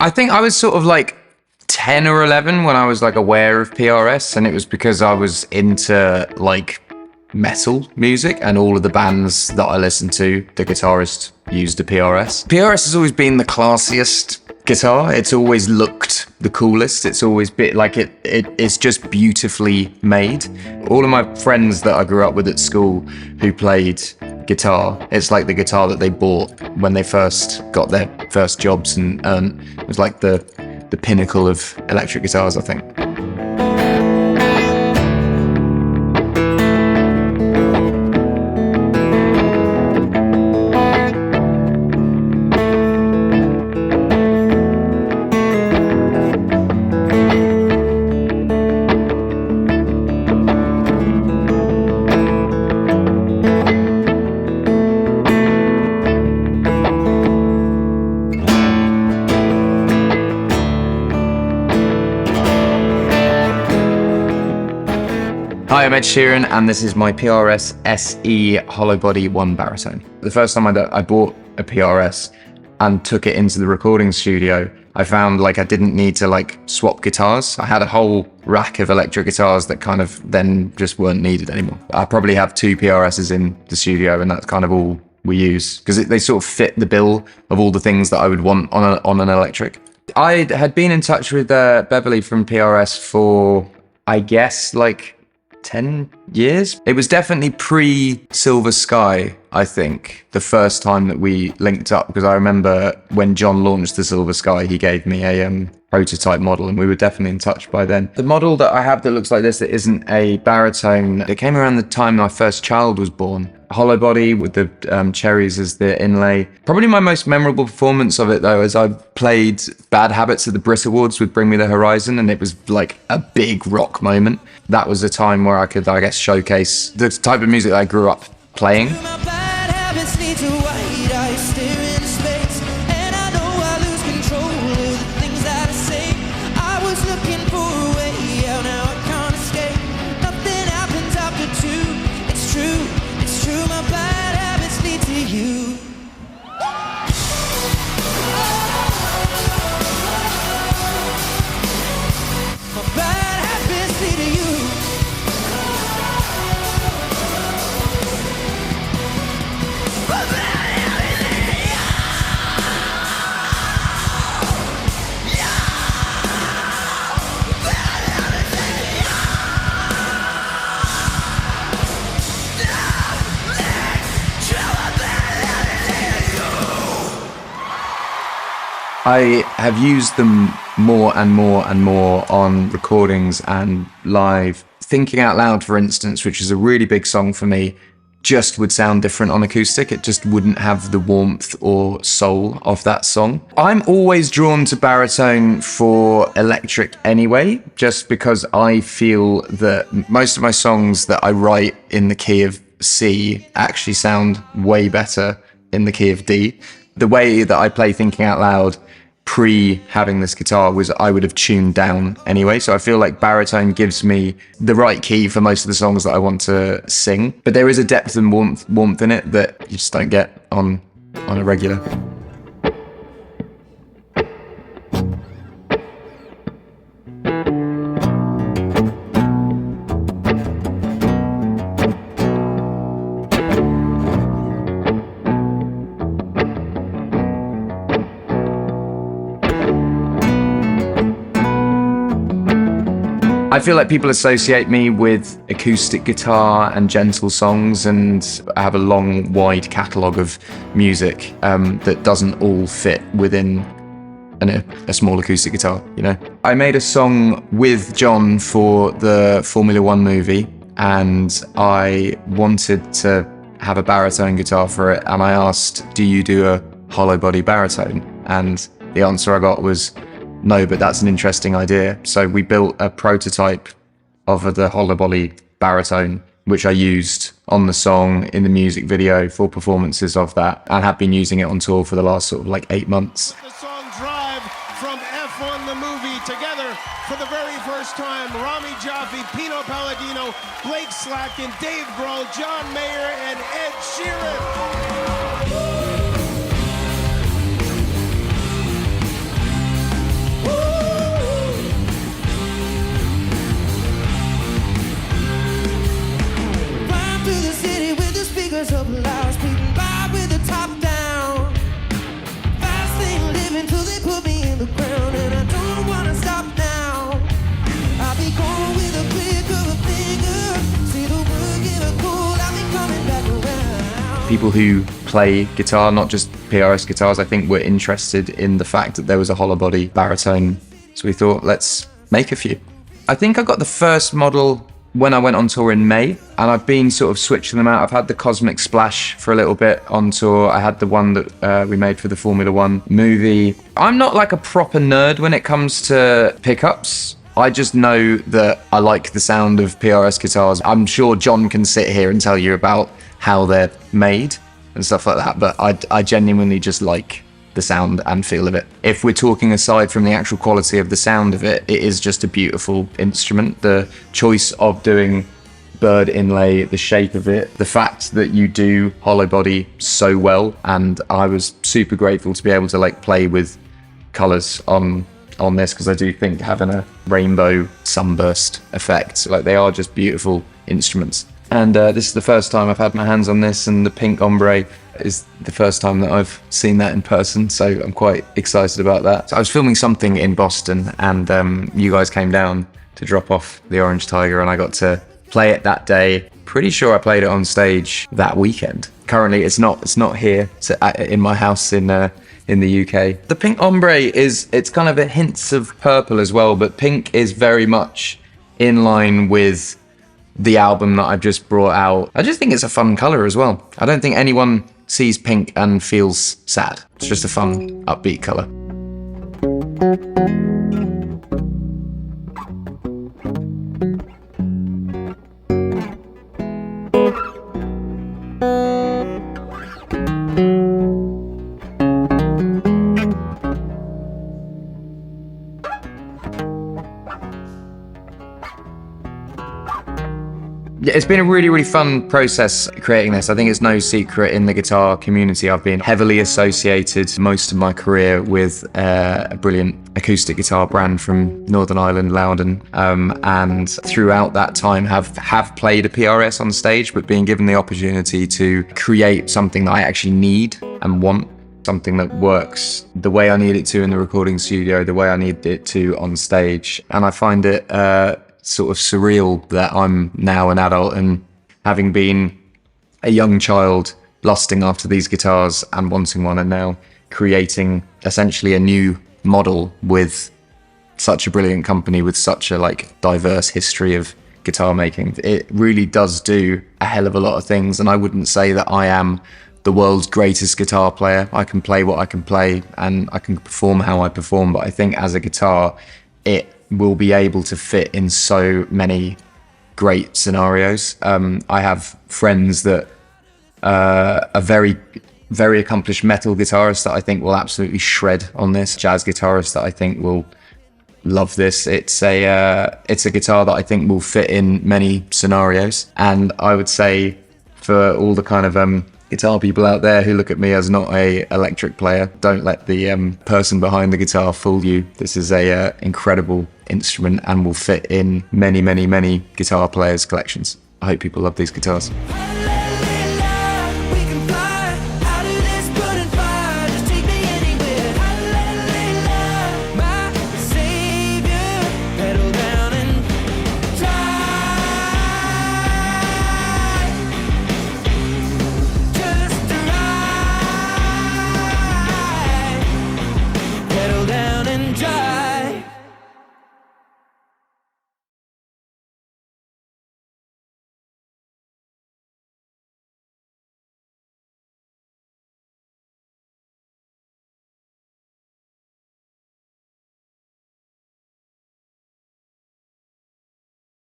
I think I was sort of like 10 or 11 when I was like aware of PRS, and it was because I was into like metal music, and all of the bands that I listened to, the guitarist used a PRS. PRS has always been the classiest guitar. It's always looked the coolest. It's always been like it's just beautifully made. All of my friends that I grew up with at school who played guitar, it's like the guitar that they bought when they first got their first jobs, and it was like the pinnacle of electric guitars, I think. Hi, I'm Ed Sheeran, and this is my PRS SE Hollowbody 1 baritone. The first time I bought a PRS and took it into the recording studio, I found like I didn't need to like swap guitars. I had a whole rack of electric guitars that kind of then just weren't needed anymore. I probably have 2 PRSs in the studio, and that's kind of all we use, because they sort of fit the bill of all the things that I would want on an electric. I had been in touch with Beverly from PRS for, I guess, like 10 years. It was definitely pre-Silver Sky, I think, the first time that we linked up, because I remember when John launched the Silver Sky, he gave me a prototype model, and we were definitely in touch by then. The model that I have that looks like this, that isn't a baritone, it came around the time my first child was born. Hollowbody with the cherries as the inlay. Probably my most memorable performance of it, though, is I played Bad Habits at the BRIT Awards with Bring Me the Horizon, and it was like a big rock moment. That was a time where I could, I guess, showcase the type of music that I grew up playing. I have used them more and more and more on recordings and live. Thinking Out Loud, for instance, which is a really big song for me, just would sound different on acoustic. It just wouldn't have the warmth or soul of that song. I'm always drawn to baritone for electric anyway, just because I feel that most of my songs that I write in the key of C actually sound way better in the key of D. The way that I play Thinking Out Loud pre having this guitar was I would have tuned down anyway, so I feel like baritone gives me the right key for most of the songs that I want to sing, but there is a depth and warmth in it that you just don't get on a regular. I feel like people associate me with acoustic guitar and gentle songs, and I have a long, wide catalogue of music that doesn't all fit within a small acoustic guitar, you know? I made a song with John for the Formula One movie, and I wanted to have a baritone guitar for it, and I asked, do you do a Hollowbody baritone? And the answer I got was, no, but that's an interesting idea. So we built a prototype of the Hollowbody baritone, which I used on the song, in the music video, for performances of that, and have been using it on tour for the last sort of like 8 months. The song Drive from F1 the movie together for the very first time. Rami Jaffe, Pino Palladino, Blake Slatkin, Dave Grohl, John Mayer, and Ed Sheeran. people who play guitar, not just PRS guitars, I think were interested in the fact that there was a Hollowbody baritone. So we thought, let's make a few. I think I got the first model when I went on tour in May, and I've been sort of switching them out. I've had the Cosmic Splash for a little bit on tour. I had the one that we made for the Formula One movie. I'm not like a proper nerd when it comes to pickups. I just know that I like the sound of PRS guitars. I'm sure John can sit here and tell you about how they're made and stuff like that, but I genuinely just like the sound and feel of it. If we're talking aside from the actual quality of the sound of it, it is just a beautiful instrument. The choice of doing bird inlay, the shape of it, the fact that you do Hollowbody so well, and I was super grateful to be able to like play with colors on this, because I do think having a rainbow sunburst effect, like they are just beautiful instruments. And this is the first time I've had my hands on this, and the pink ombre is the first time that I've seen that in person, so I'm quite excited about that. So I was filming something in Boston, and you guys came down to drop off the Orange Tiger, and I got to play it that day. Pretty sure I played it on stage that weekend. Currently, it's not here. It's in my house in the UK. The pink ombre it's kind of a hints of purple as well, but pink is very much in line with the album that I've just brought out. I just think it's a fun color as well. I don't think anyone sees pink and feels sad. It's just a fun, upbeat color. Yeah, it's been a really, really fun process creating this. I think it's no secret in the guitar community, I've been heavily associated most of my career with a brilliant acoustic guitar brand from Northern Ireland, Loudon, and throughout that time have played a PRS on stage, but being given the opportunity to create something that I actually need and want, something that works the way I need it to in the recording studio, the way I need it to on stage. And I find it sort of surreal that I'm now an adult, and having been a young child lusting after these guitars and wanting one, and now creating essentially a new model with such a brilliant company with such a like diverse history of guitar making. It really does do a hell of a lot of things, and I wouldn't say that I am the world's greatest guitar player. I can play what I can play and I can perform how I perform, but I think as a guitar it will be able to fit in so many great scenarios. I have friends that are very, very accomplished metal guitarists that I think will absolutely shred on this. Jazz guitarists that I think will love this. It's a guitar that I think will fit in many scenarios. And I would say for all the kind of guitar people out there who look at me as not a electric player, don't let the person behind the guitar fool you. This is a incredible instrument and will fit in many, many, many guitar players' collections. I hope people love these guitars.